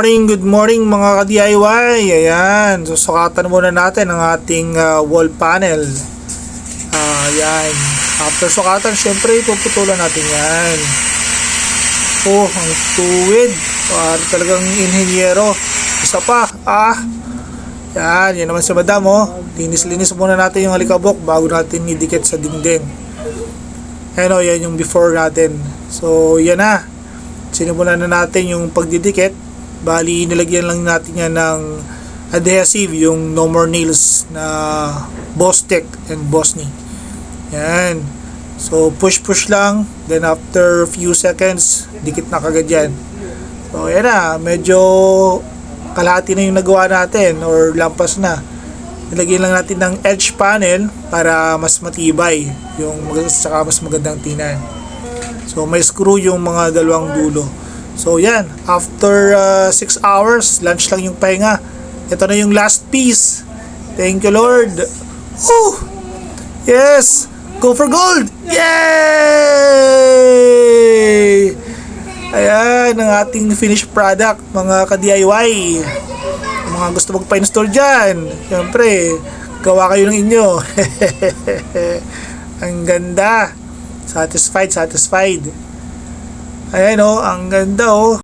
Good morning mga ka-DIY. Ayan, susukatan muna natin ang ating wall panel. Ayan. After sukatan, syempre puputulan natin yan. Ang tuwid. Talagang inhinyero. Isa pa. Yan naman si madam. Linis-linis muna natin yung alikabok bago natin idikit sa dingding. Ayan yan yung before natin. So, yan na. Sinimulan na natin yung pagdidikit. Bali, nilagyan lang natin yan ng adhesive, yung No More Nails na Bostech and Bosny. Yan. So, push lang. Then, after few seconds, dikit na kagad yan. So, yan na. Medyo kalahati na yung nagawa natin or lampas na. Nilagyan lang natin ng edge panel para mas matibay. Saka mas magandang tingnan. So, may screw yung mga dalawang dulo. So, yan. After 6 hours, lunch lang yung pahinga. Ito na yung last piece. Thank you, Lord. Woo! Yes! Go for gold! Yay! Ayan, ang ating finished product, mga ka-DIY. Mga gusto magpa-install dyan, siyempre, gawa kayo ng inyo. Ang ganda. Satisfied. Ayan ang ganda